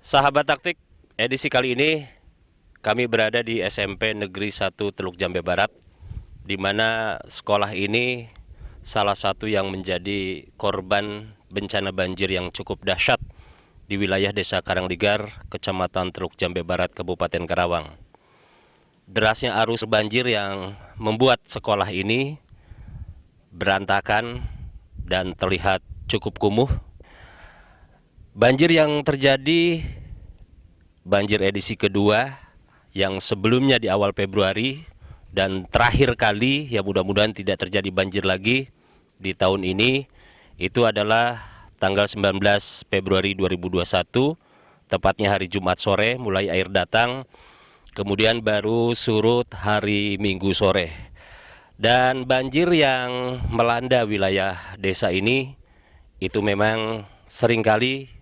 Sahabat Taktik, edisi kali ini kami berada di SMP Negeri 1 Teluk Jambe Barat, di mana sekolah ini salah satu yang menjadi korban bencana banjir yang cukup dahsyat di wilayah Desa Karangligar, Kecamatan Teluk Jambe Barat, Kabupaten Karawang. Derasnya arus banjir yang membuat sekolah ini berantakan dan terlihat cukup kumuh. Banjir yang terjadi, banjir edisi kedua yang sebelumnya di awal Februari dan terakhir kali, ya mudah-mudahan tidak terjadi banjir lagi di tahun ini, itu adalah tanggal 19 Februari 2021, tepatnya hari Jumat sore mulai air datang, kemudian baru surut hari Minggu sore. Dan banjir yang melanda wilayah desa ini itu memang seringkali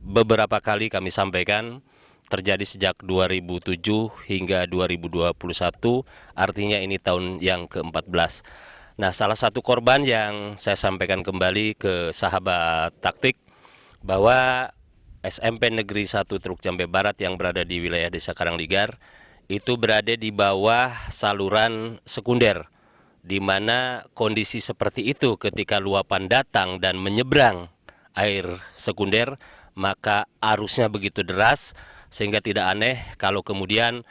beberapa kali kami sampaikan terjadi sejak 2007 hingga 2021, artinya ini tahun yang ke-14. Nah, salah satu korban yang saya sampaikan kembali ke sahabat Taktik bahwa SMP Negeri 1 Teluk Jambe Barat yang berada di wilayah Desa Karangligar itu berada di bawah saluran sekunder, di mana kondisi seperti itu ketika luapan datang dan menyeberang air sekunder, maka arusnya begitu deras sehingga tidak aneh kalau kemudian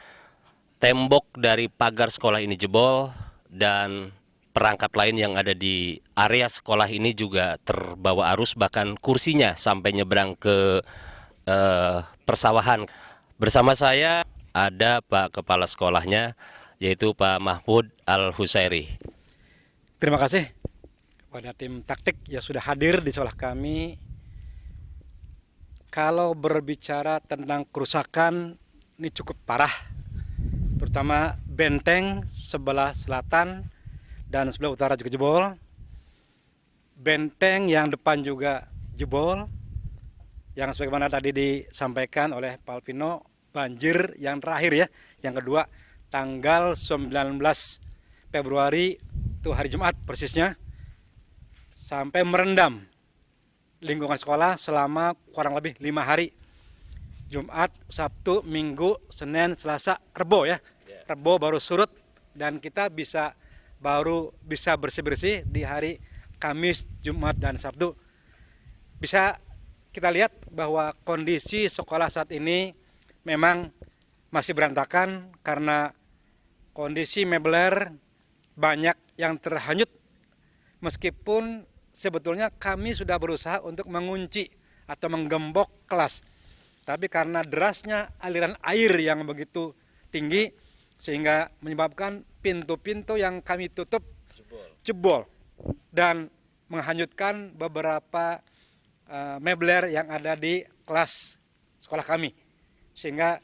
tembok dari pagar sekolah ini jebol dan perangkat lain yang ada di area sekolah ini juga terbawa arus, bahkan kursinya sampai nyebrang ke persawahan. Bersama saya ada Pak Kepala Sekolahnya, yaitu Pak Mahfud Al-Husairi. Terima kasih kepada tim taktik yang sudah hadir di sekolah kami. Kalau berbicara tentang kerusakan, ini cukup parah, terutama benteng sebelah selatan dan sebelah utara juga jebol. Benteng yang depan juga jebol. Yang sebagaimana tadi disampaikan oleh Pak Alvino, banjir yang terakhir ya, yang kedua tanggal 19 Februari itu hari Jumat persisnya, sampai merendam lingkungan sekolah selama kurang lebih 5 hari. Jumat, Sabtu, Minggu, Senin, Selasa, Rebo ya. Rebo baru surut dan kita baru bisa bersih-bersih di hari Kamis, Jumat, dan Sabtu. Bisa kita lihat bahwa kondisi sekolah saat ini memang masih berantakan karena kondisi mebler banyak yang terhanyut, meskipun sebetulnya kami sudah berusaha untuk mengunci atau menggembok kelas. Tapi karena derasnya aliran air yang begitu tinggi sehingga menyebabkan pintu-pintu yang kami tutup jebol dan menghanyutkan beberapa mebler yang ada di kelas sekolah kami. Sehingga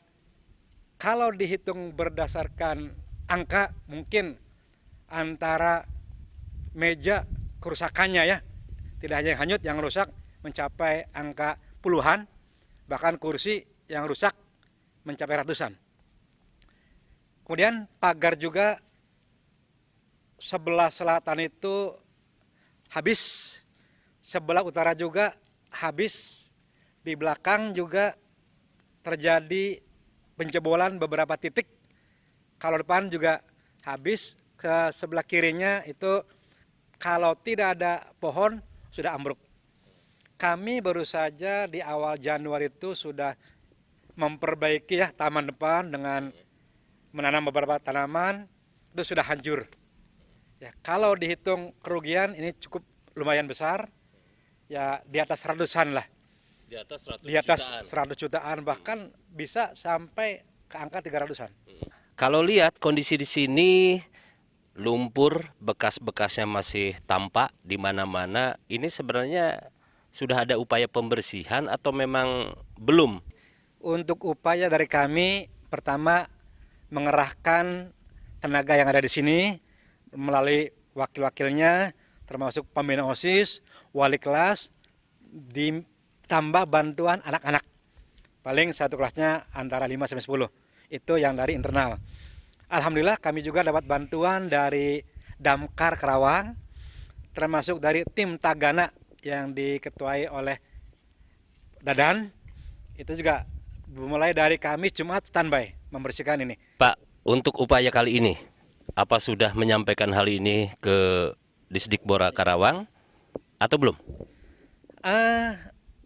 kalau dihitung berdasarkan angka, mungkin antara meja kerusakannya ya, tidak hanya yang hanyut, yang rusak mencapai angka puluhan, bahkan kursi yang rusak mencapai ratusan. Kemudian pagar juga sebelah selatan itu habis, sebelah utara juga habis, di belakang juga terjadi penjebolan beberapa titik. Kalau depan juga habis, ke sebelah kirinya itu kalau tidak ada pohon sudah ambruk. Kami baru saja di awal Januari itu sudah memperbaiki ya taman depan dengan menanam beberapa tanaman, itu sudah hancur. Ya, kalau dihitung kerugian ini cukup lumayan besar, ya di atas ratusan lah. Di atas 100 jutaan, bahkan bisa sampai ke angka 300-an. Kalau lihat kondisi di sini, lumpur bekas-bekasnya masih tampak di mana-mana. Ini sebenarnya sudah ada upaya pembersihan atau memang belum? Untuk upaya dari kami, pertama mengerahkan tenaga yang ada di sini melalui wakil-wakilnya, termasuk pembina OSIS, wali kelas, ditambah bantuan anak-anak. Paling satu kelasnya antara 5-10. Itu yang dari internal. Alhamdulillah kami juga dapat bantuan dari Damkar Karawang, termasuk dari tim Tagana yang diketuai oleh Dadan, Itu juga mulai dari Kamis Jumat standby membersihkan ini. Pak, untuk upaya kali ini, apa sudah menyampaikan hal ini ke Disdikbora Karawang atau belum? Eh,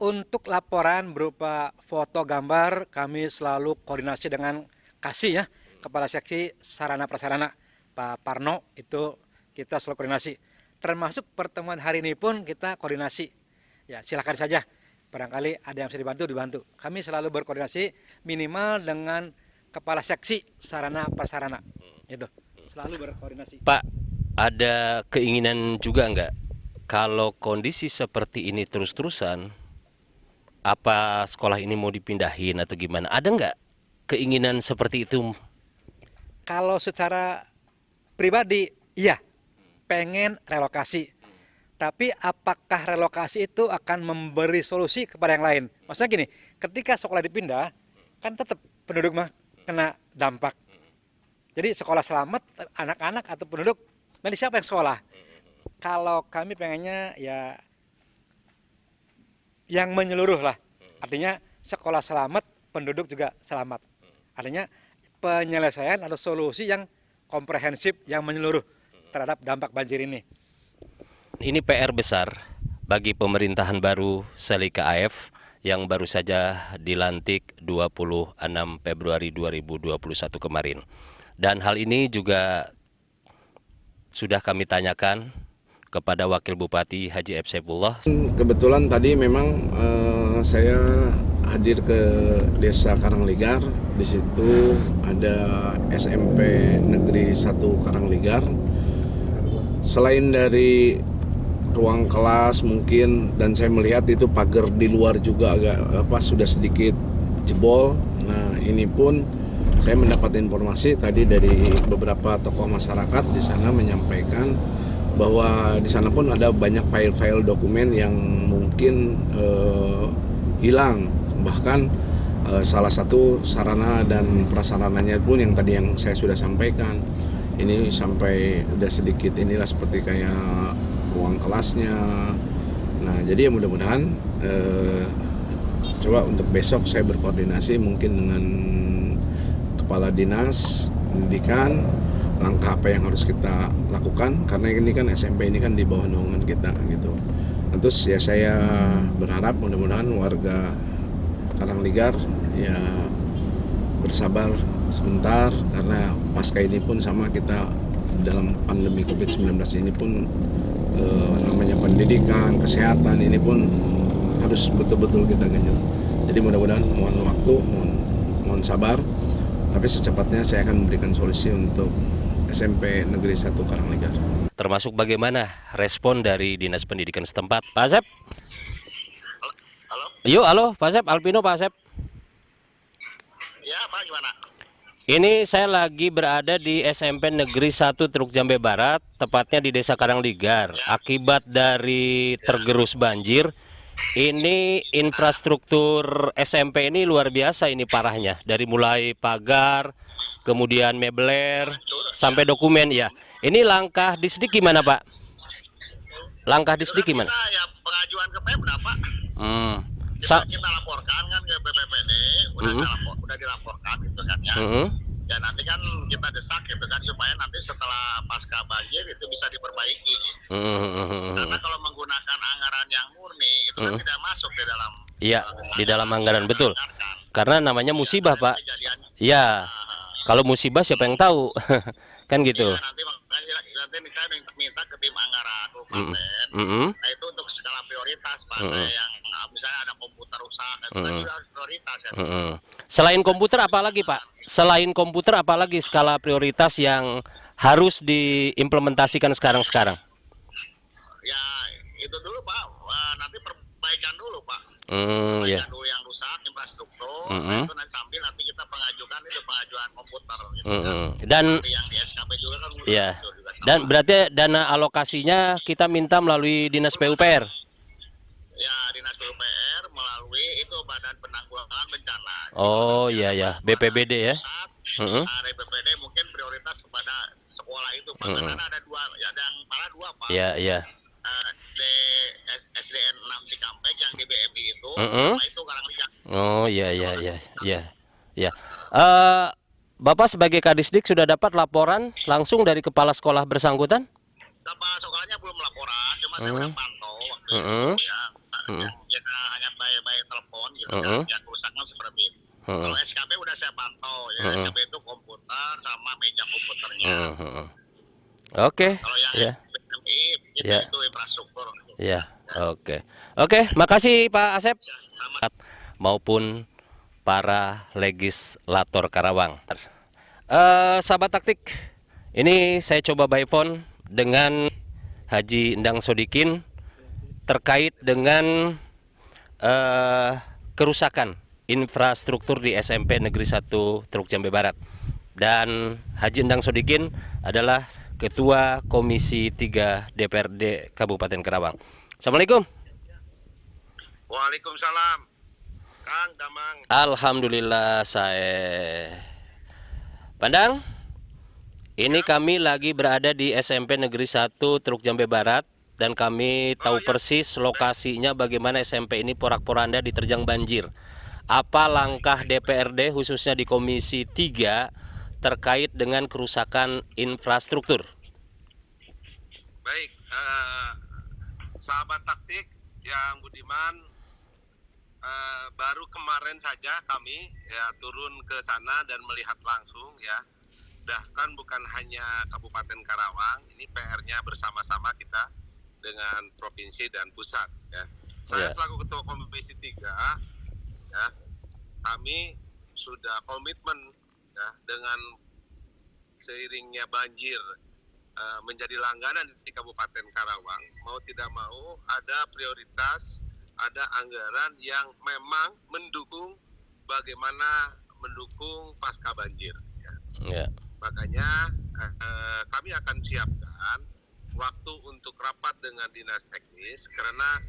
untuk laporan berupa foto gambar kami selalu koordinasi dengan Kasih ya, Kepala Seksi Sarana Prasarana Pak Parno, itu kita selalu koordinasi. Termasuk pertemuan hari ini pun kita koordinasi. Ya silakan saja, barangkali ada yang bisa dibantu. Kami selalu berkoordinasi minimal dengan Kepala Seksi Sarana Prasarana. Itu selalu berkoordinasi. Pak, ada keinginan juga nggak kalau kondisi seperti ini terus-terusan, apa sekolah ini mau dipindahin atau gimana? Ada nggak keinginan seperti itu? Kalau secara pribadi, iya, pengen relokasi. Tapi apakah relokasi itu akan memberi solusi kepada yang lain? Maksudnya gini, ketika sekolah dipindah, kan tetap penduduk mah kena dampak. Jadi sekolah selamat, anak-anak atau penduduk, nanti siapa yang sekolah? Kalau kami pengennya ya yang menyeluruh lah. Artinya sekolah selamat, penduduk juga selamat. Artinya penyelesaian atau solusi yang komprehensif, yang menyeluruh terhadap dampak banjir ini. Ini PR besar bagi pemerintahan baru Selika AF yang baru saja dilantik 26 Februari 2021 kemarin. Dan hal ini juga sudah kami tanyakan kepada Wakil Bupati Haji F. Saifullah. Kebetulan tadi memang saya hadir ke Desa Karangligar. Di situ ada SMP Negeri 1 Karangligar. Selain dari ruang kelas mungkin, dan saya melihat itu pagar di luar juga agak sudah sedikit jebol. Nah, ini pun saya mendapat informasi tadi dari beberapa tokoh masyarakat di sana menyampaikan bahwa di sana pun ada banyak file-file dokumen yang mungkin hilang. Bahkan salah satu sarana dan prasarananya pun yang tadi yang saya sudah sampaikan, ini sampai udah sedikit inilah seperti kayak ruang kelasnya. Nah, jadi ya mudah-mudahan coba untuk besok saya berkoordinasi mungkin dengan Kepala Dinas Pendidikan, langkah apa yang harus kita lakukan, karena ini kan SMP ini kan di bawah naungan kita gitu. Terus ya saya berharap mudah-mudahan warga Karangligar ya bersabar sebentar, karena pasca ini pun sama kita dalam pandemi COVID-19 ini pun namanya pendidikan, kesehatan ini pun harus betul-betul kita genjot. Jadi mudah-mudahan mohon waktu, mohon sabar, tapi secepatnya saya akan memberikan solusi untuk SMP Negeri 1 Karangligar. Termasuk bagaimana respon dari Dinas Pendidikan setempat. Pak Asep? Halo? Yuk, halo Pak Asep, Alpino Pak Asep. Ya, Pak, gimana? Ini saya lagi berada di SMP Negeri 1 Teluk Jambe Barat, tepatnya di Desa Karangligar. Akibat dari tergerus banjir, ini infrastruktur SMP ini luar biasa ini parahnya. Dari mulai pagar, kemudian mebler, sampai dokumen ya. Ini langkah Disdik gimana Pak? Langkah Disdik gimana? Kita ya pengajuan ke Pemda, Pak. Kita laporkan kan ke BPPD, udah dilaporkan gitu kan ya. Ya nanti kan kita desak gitu kan supaya nanti setelah pasca banjir itu bisa diperbaiki. Karena kalau menggunakan anggaran yang murni itu kan tidak masuk di dalam. Iya, di dalam anggaran betul. Karena namanya musibah Pak. Kejadian. Ya, kalau musibah siapa yang tahu? Kan gitu. Ya, nanti saya minta ke tim anggaran kabupaten. Nah itu untuk skala prioritas Pak. Yang misalnya ada komputer rusak, itu kan juga harus prioritas ya. Selain komputer apa lagi Pak? Selain komputer apa lagi skala prioritas yang harus diimplementasikan sekarang-sekarang? Ya itu dulu Pak. Nanti perbaikan dulu Pak. Ya. Perbaikan dulu yang rusak infrastruktur. Nah, itu nanti sambil nanti kita pengajuan komputer. Gitu, kan. Dan yang di SKP juga kan. ya. Juga sama. Dan berarti dana alokasinya kita minta melalui Dinas PUPR. Ya, Dinas PUPR melalui itu Badan Penanggulangan Bencana. Oh iya ya, BPBD ya. Nah, BPBD mungkin prioritas kepada sekolah itu Pak. Karena ada dua, ya ada yang malah dua Pak. Iya, iya. SDN 6 Cikampek yang di BMI itu, sama itu Karangligar. Oh iya iya iya iya iya. Eh, Bapak sebagai Kadisdik sudah dapat laporan langsung dari kepala sekolah bersangkutan? Kepala sekolahnya belum laporan, cuma saya Hmm. udah pantau waktu Hmm. itu ya. Hmm. Ya hanya by telepon gitu Hmm. kan, yang kerusakan seperti itu. Hmm. Kalau SKP udah saya pantau, ya Hmm. SKP itu komputer sama meja komputernya. Hmm. Oke, Kalau yang ya, SPMI ya, itu infrastruktur. ya. Oke, oke. Makasih Pak Asep Ya, sama. maupun para legislator Karawang. Sahabat taktik, ini saya coba by phone dengan Haji Endang Sodikin terkait dengan kerusakan infrastruktur di SMP Negeri 1 Teluk Jambe Barat. Dan Haji Endang Sodikin adalah Ketua Komisi 3 DPRD Kabupaten Karawang. Assalamualaikum. Waalaikumsalam. Kang Damang. Alhamdulillah saya. Pandang, ini kami lagi berada di SMP Negeri 1 Teluk Jambe Barat dan kami tahu persis lokasinya bagaimana SMP ini porak-poranda diterjang banjir. Apa langkah DPRD khususnya di Komisi 3 terkait dengan kerusakan infrastruktur? Baik, sahabat taktik yang budiman, baru kemarin saja kami ya turun ke sana dan melihat langsung ya. Bahkan bukan hanya Kabupaten Karawang, ini PR-nya bersama-sama kita dengan provinsi dan pusat ya. Saya selaku Ketua Komisi 3 ya, kami sudah komitmen ya, dengan seiringnya banjir menjadi langganan di Kabupaten Karawang, mau tidak mau ada prioritas, ada anggaran yang memang mendukung bagaimana mendukung pasca banjir. Ya. Makanya kami akan siapkan waktu untuk rapat dengan dinas teknis, karena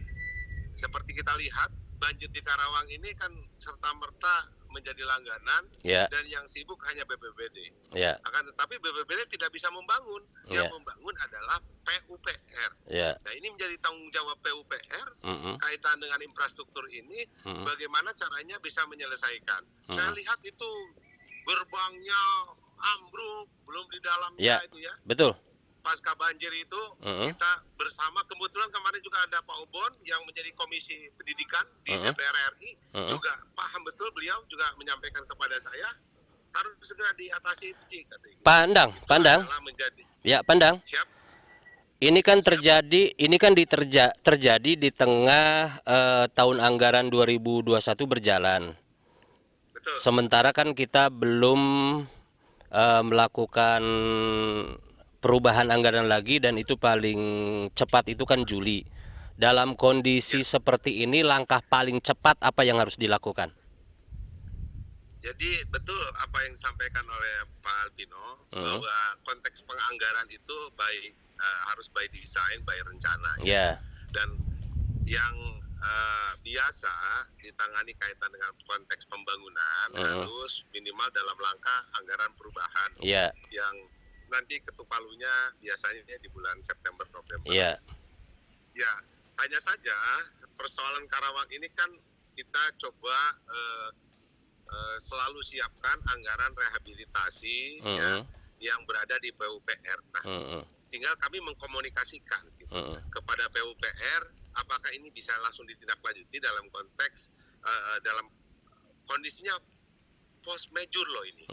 seperti kita lihat banjir di Karawang ini kan serta-merta menjadi langganan dan yang sibuk hanya BPBD. Akan tetapi BPBD tidak bisa membangun. Yang membangun adalah PUPR. Nah, ini menjadi tanggung jawab PUPR kaitan dengan infrastruktur ini, bagaimana caranya bisa menyelesaikan. Saya lihat itu gerbangnya ambruk, belum di dalamnya itu ya. Betul. Pasca banjir itu kita bersama, kebetulan kemarin juga ada Pak Obon yang menjadi Komisi Pendidikan di DPR RI, juga paham betul, beliau juga menyampaikan kepada saya harus segera diatasi itu, katanya. Pandang. Ya, Pandang. Siap. Ini kan terjadi di tengah tahun anggaran 2021 berjalan. Betul. Sementara kan kita belum melakukan perubahan anggaran lagi, dan itu paling cepat itu kan Juli. Dalam kondisi seperti ini, langkah paling cepat apa yang harus dilakukan? Jadi betul apa yang disampaikan oleh Pak Albino, bahwa konteks penganggaran itu harus by design, by rencana. Dan yang biasa ditangani kaitan dengan konteks pembangunan harus minimal dalam langkah anggaran perubahan yang nanti ketuk palunya biasanya di bulan September November. Ya, hanya saja persoalan Karawang ini kan kita coba selalu siapkan anggaran rehabilitasi yang berada di PUPR. Nah, tinggal kami mengkomunikasikan kepada PUPR apakah ini bisa langsung ditindaklanjuti dalam konteks dalam kondisinya post major loh ini.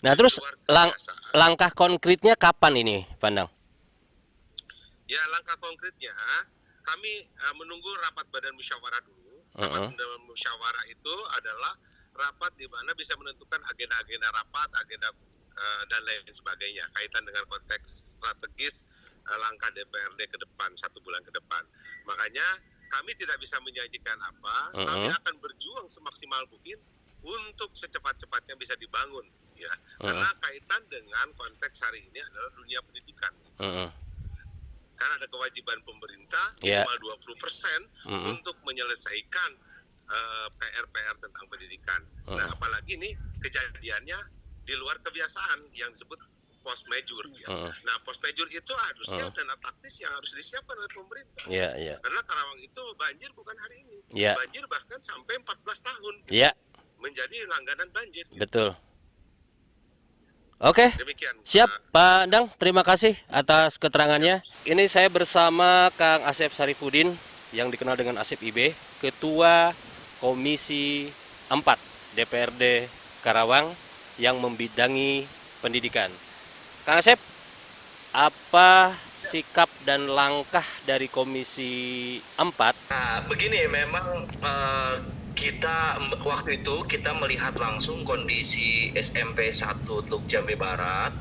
Nah, terus langkah konkretnya kapan ini, Pandang? Ya, langkah konkretnya kami menunggu rapat badan musyawarah dulu. Rapat badan musyawarah itu adalah rapat di mana bisa menentukan agenda-agenda rapat, agenda dan lain sebagainya kaitan dengan konteks strategis langkah DPRD ke depan, 1 bulan ke depan. Makanya kami tidak bisa menjanjikan apa, kami akan berjuang semaksimal mungkin untuk secepat-cepatnya bisa dibangun, ya. Karena kaitan dengan konteks hari ini adalah dunia pendidikan. Kan ada kewajiban pemerintah minimal 20% untuk menyelesaikan PR-PR tentang pendidikan. Nah, apalagi ini kejadiannya di luar kebiasaan yang disebut post major. Ya. Nah, post major itu harusnya dana taktis yang harus disiapkan oleh pemerintah. Iya. Karena Karawang itu banjir bukan hari ini. Iya. Banjir bahkan sampai 14 tahun. Iya. Menjadi langganan banjir. Betul. Oke. Demikian. Siap, Pak Dang. Terima kasih atas keterangannya. Ini saya bersama Kang Asep Sarifudin yang dikenal dengan Asep IB, Ketua Komisi 4 DPRD Karawang yang membidangi pendidikan. Kang Asep, apa sikap dan langkah dari Komisi 4? Nah, begini, memang kita waktu itu kita melihat langsung kondisi SMP 1 Teluk Jambe Barat.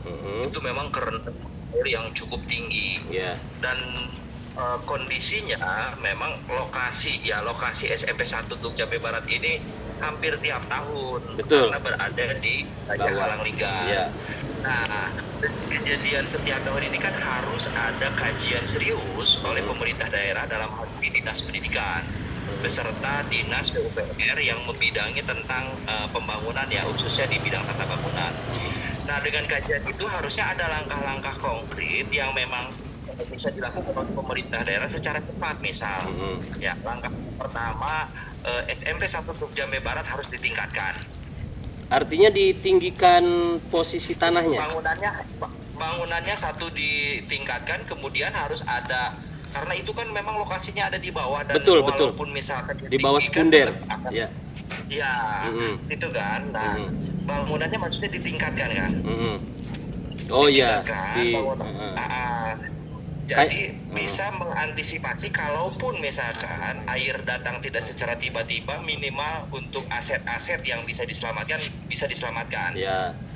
Itu memang kerentanan air yang cukup tinggi. Dan kondisinya memang lokasi SMP 1 Teluk Jambe Barat ini hampir tiap tahun. Betul. Karena berada di Raja Halanglingan. Nah, kejadian setiap tahun ini kan harus ada kajian serius oleh pemerintah daerah dalam hal ini Dinas Pendidikan beserta Dinas PUPR yang membidangi tentang pembangunan ya, khususnya di bidang tata bangunan. Nah, dengan kajian itu harusnya ada langkah-langkah konkret yang memang bisa dilakukan oleh pemerintah daerah secara cepat. Misal, ya langkah pertama SMP 1 Teluk Jambe Barat harus ditingkatkan. Artinya ditinggikan posisi tanahnya? Bangunannya satu ditingkatkan, kemudian harus ada, karena itu kan memang lokasinya ada di bawah dan walaupun misalkan di bawah sekunder. Itu kan. Nah, bangunannya maksudnya ditingkatkan kan. Oh iya. Jadi bisa mengantisipasi kalaupun misalkan air datang tidak secara tiba-tiba, minimal untuk aset-aset yang bisa diselamatkan.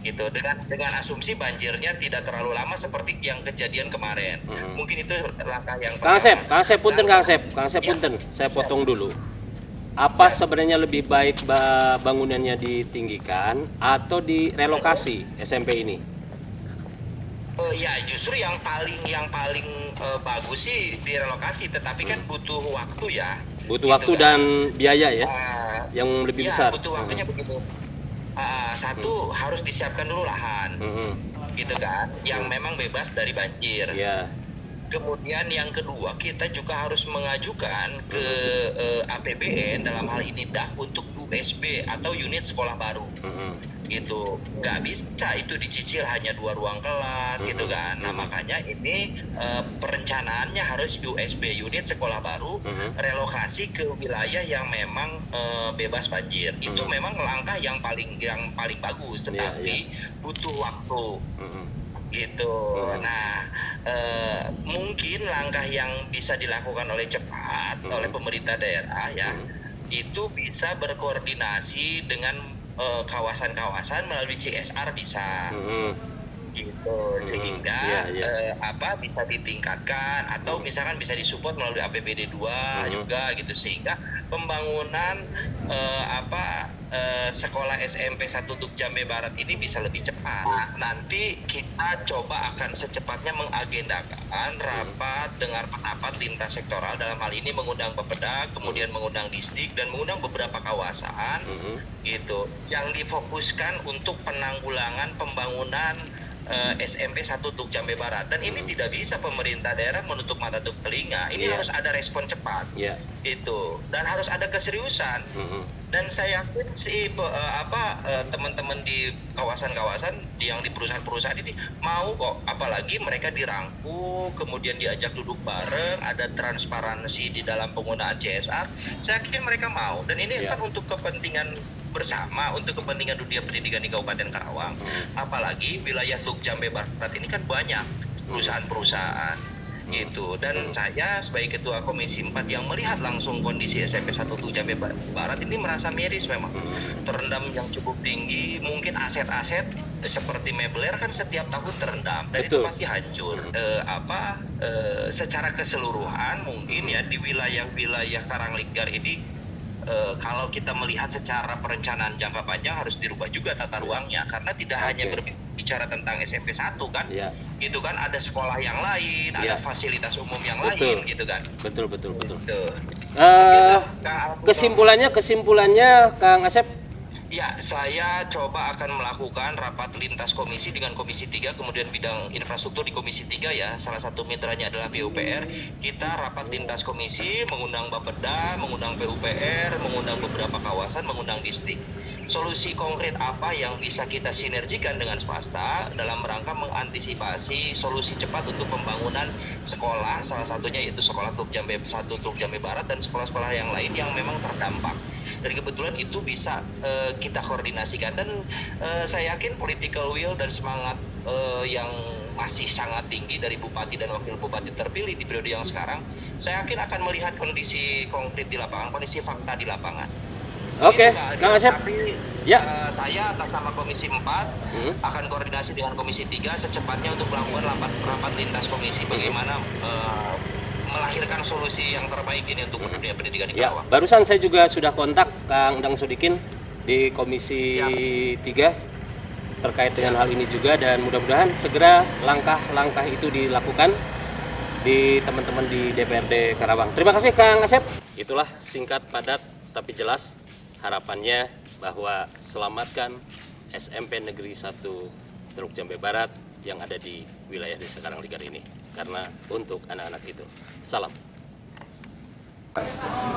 Gitu, dengan asumsi banjirnya tidak terlalu lama seperti yang kejadian kemarin. Mungkin itu langkah yang Kang Asep punten, saya potong dulu. Apa sebenarnya lebih baik bangunannya ditinggikan atau direlokasi SMP ini? Ya justru yang paling bagus sih direlokasi, tetapi kan butuh waktu ya. Butuh waktu dan biaya ya, yang lebih besar. Butuh waktunya begitu. Satu harus disiapkan dulu lahan, gitu kan, yang memang bebas dari banjir. Kemudian yang kedua, kita juga harus mengajukan ke APBN dalam hal ini DAH untuk USB atau unit sekolah baru. Gitu, nggak bisa itu dicicil hanya 2 ruang kelas, gitu kan. Nah, makanya ini perencanaannya harus USB unit sekolah baru, relokasi ke wilayah yang memang bebas banjir. Itu memang langkah yang paling bagus, tetapi butuh waktu. Gitu. Nah, mungkin langkah yang bisa dilakukan oleh cepat oleh pemerintah daerah ya, itu bisa berkoordinasi dengan kawasan-kawasan melalui CSR bisa. Gitu, sehingga bisa ditingkatkan atau misalkan bisa disupport melalui APBD 2 juga gitu, sehingga pembangunan sekolah SMP 1 Teluk Jambe Barat ini bisa lebih cepat. Nanti kita coba akan secepatnya mengagendakan rapat dengar pendapat lintas sektoral, dalam hal ini mengundang Bapeda, kemudian mengundang distrik dan mengundang beberapa kawasan gitu, yang difokuskan untuk penanggulangan pembangunan SMP 1 Teluk Jambe Barat. Dan ini tidak bisa pemerintah daerah menutup mata tutup telinga. Ini harus ada respon cepat. Itu, dan harus ada keseriusan. Dan saya yakin teman-teman di kawasan-kawasan yang di perusahaan-perusahaan ini mau kok, apalagi mereka dirangkul, kemudian diajak duduk bareng, ada transparansi di dalam penggunaan CSR. Saya yakin mereka mau, dan ini kan untuk kepentingan bersama, untuk kepentingan dunia pendidikan di Kabupaten Karawang. Apalagi wilayah Teluk Jambe Barat ini kan banyak perusahaan-perusahaan gitu. Dan saya sebagai Ketua Komisi 4 yang melihat langsung kondisi SMP 1 Teluk Jambe Barat ini merasa miris, memang terendam yang cukup tinggi. Mungkin aset-aset seperti mebler kan setiap tahun terendam dan itu pasti hancur. Secara keseluruhan mungkin ya di wilayah-wilayah Karangliggar ini, kalau kita melihat secara perencanaan jangka panjang harus dirubah juga tata ruangnya, karena tidak hanya berbicara tentang SMP 1 kan, gitu kan, ada sekolah yang lain, ada fasilitas umum yang lain, gitu kan. Betul. Kesimpulannya Kang Asep, Ya, saya coba akan melakukan rapat lintas komisi dengan Komisi 3, kemudian bidang infrastruktur di Komisi 3 ya, salah satu mitranya adalah PUPR. Kita rapat lintas komisi, mengundang Bapeda, mengundang PUPR, mengundang beberapa kawasan, mengundang distrik. Solusi konkret apa yang bisa kita sinergikan dengan swasta dalam rangka mengantisipasi solusi cepat untuk pembangunan sekolah, salah satunya yaitu sekolah Teluk Jambe 1, Teluk Jambe Barat, dan sekolah-sekolah yang lain yang memang terdampak. Dan kebetulan itu bisa kita koordinasikan, dan saya yakin political will dan semangat yang masih sangat tinggi dari Bupati dan Wakil Bupati terpilih di periode yang sekarang, saya yakin akan melihat kondisi konkret di lapangan, kondisi fakta di lapangan. Oke, Kang Asep. Tapi Ya. saya atas nama Komisi 4 akan koordinasi dengan Komisi 3 secepatnya untuk melakukan rapat lintas komisi bagaimana melahirkan solusi yang terbaik ini untuk dunia pendidikan di Ya, Karawang. barusan saya juga sudah kontak Kang Dang Sodikin di Komisi 3 terkait dengan hal ini juga, dan mudah-mudahan segera langkah-langkah itu dilakukan di teman-teman di DPRD Karawang. Terima kasih Kang Asep. Itulah singkat, padat, tapi jelas harapannya bahwa selamatkan SMP Negeri 1 Teluk Jambe Barat yang ada di wilayah Desa Karangligar ini, karena untuk anak-anak itu. Salam.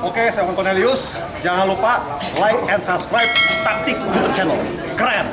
Oke, saya Bang Cornelius. Jangan lupa like and subscribe Taktik YouTube channel. Keren!